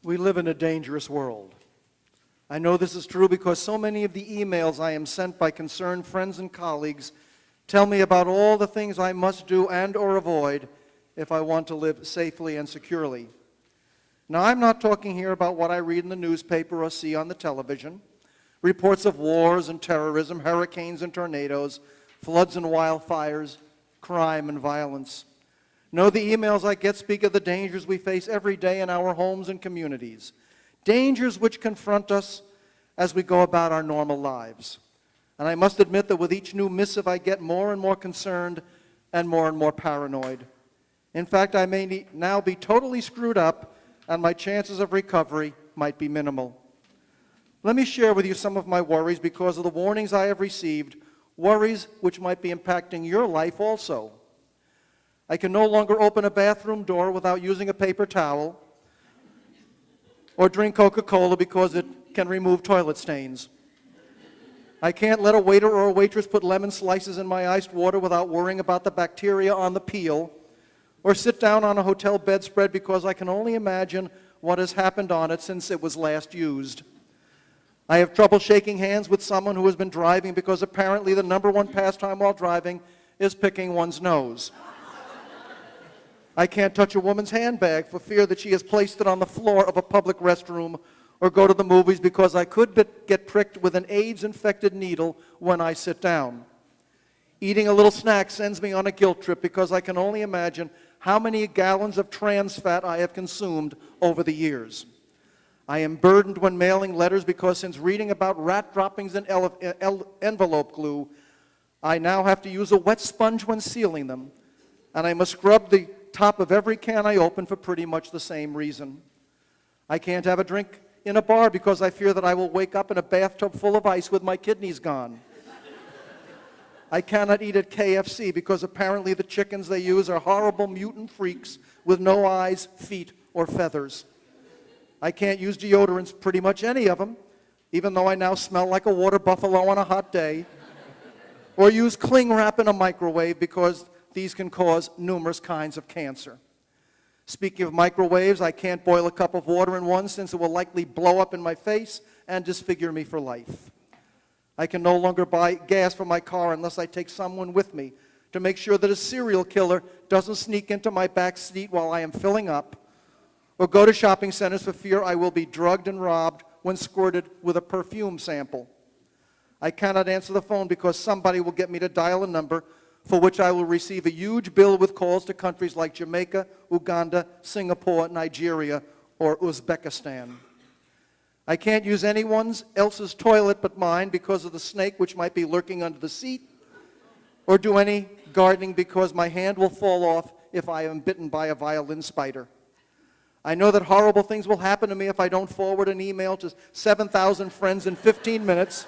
We live in a dangerous world. I know this is true because so many of the emails I am sent by concerned friends and colleagues tell me about all the things I must do and or avoid if I want to live safely and securely. Now, I'm not talking here about what I read in the newspaper or see on the television, reports of wars and terrorism, hurricanes and tornadoes, floods and wildfires, crime and violence. No, the emails I get speak of the dangers we face every day in our homes and communities, dangers which confront us as we go about our normal lives. And I must admit that with each new missive I get more and more concerned and more paranoid. In fact, I may now be totally screwed up and my chances of recovery might be minimal. Let me share with you some of my worries because of the warnings I have received, worries which might be impacting your life also. I can no longer open a bathroom door without using a paper towel or drink Coca-Cola because it can remove toilet stains. I can't let a waiter or a waitress put lemon slices in my iced water without worrying about the bacteria on the peel, or sit down on a hotel bedspread because I can only imagine what has happened on it since it was last used. I have trouble shaking hands with someone who has been driving because apparently the number one pastime while driving is picking one's nose. I can't touch a woman's handbag for fear that she has placed it on the floor of a public restroom, or go to the movies because I could get pricked with an AIDS-infected needle when I sit down. Eating a little snack sends me on a guilt trip because I can only imagine how many gallons of trans fat I have consumed over the years. I am burdened when mailing letters because since reading about rat droppings and envelope glue, I now have to use a wet sponge when sealing them, and I must scrub the top of every can I open for pretty much the same reason. I can't have a drink in a bar because I fear that I will wake up in a bathtub full of ice with my kidneys gone. I cannot eat at KFC because apparently the chickens they use are horrible mutant freaks with no eyes, feet, or feathers. I can't use deodorants, pretty much any of them, even though I now smell like a water buffalo on a hot day, or use cling wrap in a microwave because these can cause numerous kinds of cancer. Speaking of microwaves, I can't boil a cup of water in one since it will likely blow up in my face and disfigure me for life. I can no longer buy gas for my car unless I take someone with me to make sure that a serial killer doesn't sneak into my back seat while I am filling up, or go to shopping centers for fear I will be drugged and robbed when squirted with a perfume sample. I cannot answer the phone because somebody will get me to dial a number for which I will receive a huge bill with calls to countries like Jamaica, Uganda, Singapore, Nigeria, or Uzbekistan. I can't use anyone else's toilet but mine because of the snake which might be lurking under the seat, or do any gardening because my hand will fall off if I am bitten by a violin spider. I know that horrible things will happen to me if I don't forward an email to 7,000 friends in 15 minutes,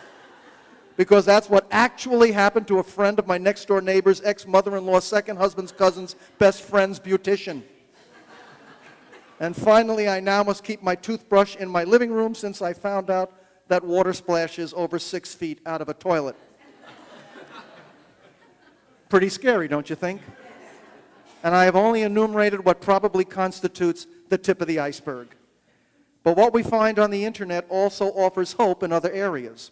because that's what actually happened to a friend of my next-door neighbor's ex-mother-in-law's second husband's cousin's best friend's beautician. And finally, I now must keep my toothbrush in my living room since I found out that water splashes over 6 feet out of a toilet. Pretty scary, don't you think? And I have only enumerated what probably constitutes the tip of the iceberg. But what we find on the internet also offers hope in other areas.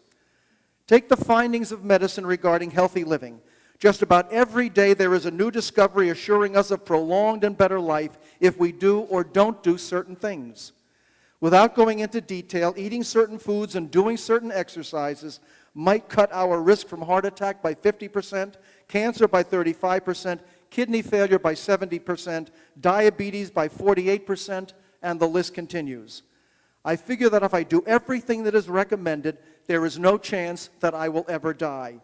Take the findings of medicine regarding healthy living. Just about every day there is a new discovery assuring us of prolonged and better life if we do or don't do certain things. Without going into detail, eating certain foods and doing certain exercises might cut our risk from heart attack by 50%, cancer by 35%, kidney failure by 70%, diabetes by 48%, and the list continues. I figure that if I do everything that is recommended, there is no chance that I will ever die.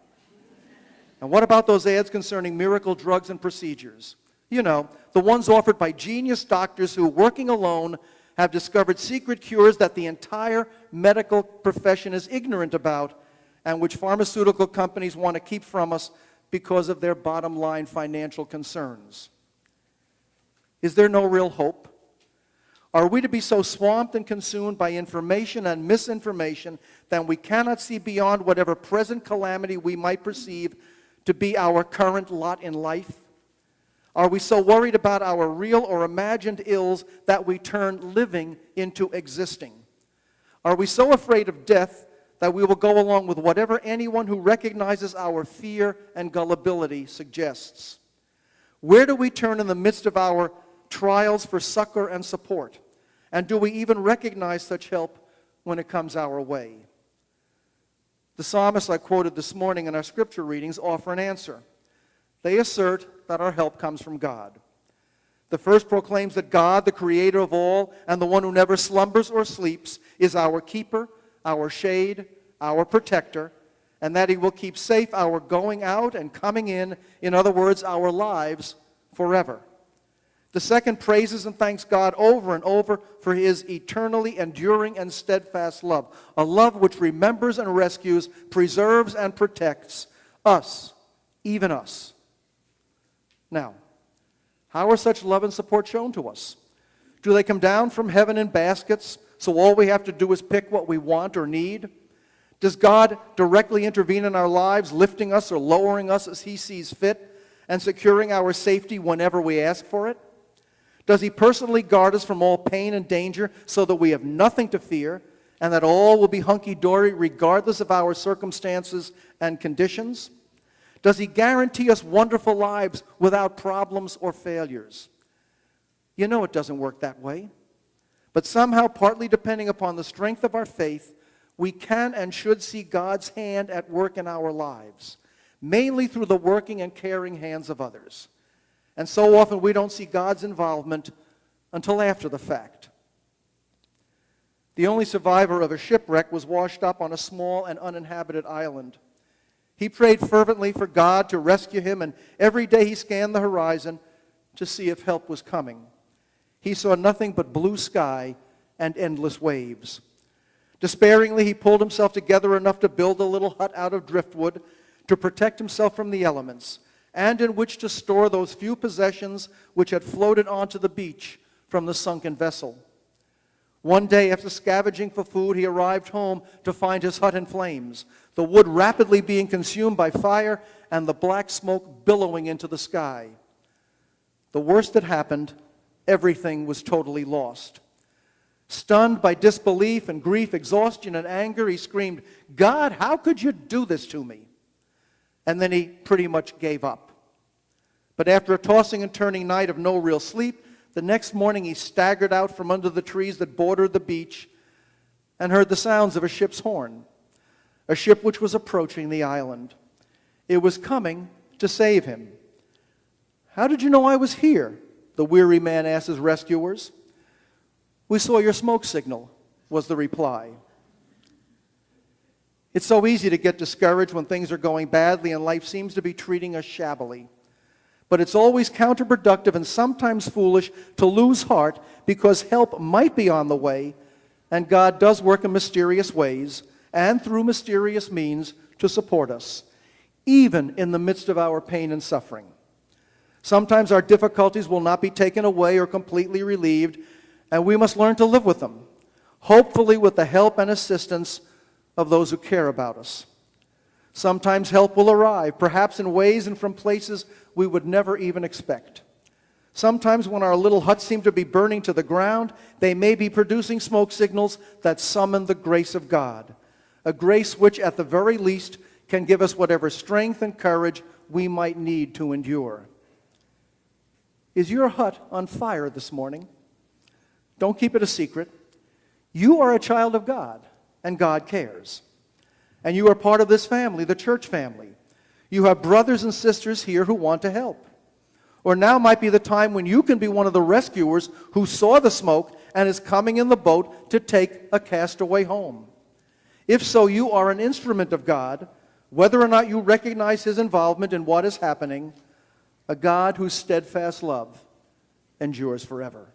And what about those ads concerning miracle drugs and procedures? You know, the ones offered by genius doctors who, working alone, have discovered secret cures that the entire medical profession is ignorant about, and which pharmaceutical companies want to keep from us because of their bottom line financial concerns. Is there no real hope? Are we to be so swamped and consumed by information and misinformation that we cannot see beyond whatever present calamity we might perceive to be our current lot in life? Are we so worried about our real or imagined ills that we turn living into existing? Are we so afraid of death that we will go along with whatever anyone who recognizes our fear and gullibility suggests? Where do we turn in the midst of our trials for succor and support? And do we even recognize such help when it comes our way? The psalmists I quoted this morning in our scripture readings offer an answer. They assert that our help comes from God. The first proclaims that God, the creator of all, and the one who never slumbers or sleeps, is our keeper, our shade, our protector, and that he will keep safe our going out and coming in other words, our lives forever. The second praises and thanks God over and over for his eternally enduring and steadfast love, a love which remembers and rescues, preserves and protects us, even us. Now, how are such love and support shown to us? Do they come down from heaven in baskets, so all we have to do is pick what we want or need? Does God directly intervene in our lives, lifting us or lowering us as he sees fit, and securing our safety whenever we ask for it? Does he personally guard us from all pain and danger so that we have nothing to fear and that all will be hunky-dory regardless of our circumstances and conditions? Does he guarantee us wonderful lives without problems or failures? You know it doesn't work that way. But somehow, partly depending upon the strength of our faith, we can and should see God's hand at work in our lives, mainly through the working and caring hands of others. And so often we don't see God's involvement until after the fact. The only survivor of a shipwreck was washed up on a small and uninhabited island. He prayed fervently for God to rescue him, and every day he scanned the horizon to see if help was coming. He saw nothing but blue sky and endless waves. Despairingly, he pulled himself together enough to build a little hut out of driftwood, to protect himself from the elements, and in which to store those few possessions which had floated onto the beach from the sunken vessel. One day, after scavenging for food, he arrived home to find his hut in flames, the wood rapidly being consumed by fire, and the black smoke billowing into the sky. The worst had happened. Everything was totally lost. Stunned by disbelief and grief, exhaustion and anger, he screamed, "God, how could you do this to me?" And then he pretty much gave up. But after a tossing and turning night of no real sleep, the next morning he staggered out from under the trees that bordered the beach and heard the sounds of a ship's horn, a ship which was approaching the island. It was coming to save him. "How did you know I was here?" the weary man asked his rescuers. "We saw your smoke signal," was the reply. It's so easy to get discouraged when things are going badly and life seems to be treating us shabbily. But it's always counterproductive and sometimes foolish to lose heart because help might be on the way, and God does work in mysterious ways and through mysterious means to support us, even in the midst of our pain and suffering. Sometimes our difficulties will not be taken away or completely relieved, and we must learn to live with them, hopefully with the help and assistance of those who care about us. Sometimes help will arrive, perhaps in ways and from places we would never even expect. Sometimes when our little huts seem to be burning to the ground, they may be producing smoke signals that summon the grace of God, a grace which at the very least can give us whatever strength and courage we might need to endure. Is your hut on fire this morning? Don't keep it a secret. You are a child of God, and God cares. And you are part of this family, the church family. You have brothers and sisters here who want to help. Or now might be the time when you can be one of the rescuers who saw the smoke and is coming in the boat to take a castaway home. If so, you are an instrument of God, whether or not you recognize his involvement in what is happening, a God whose steadfast love endures forever.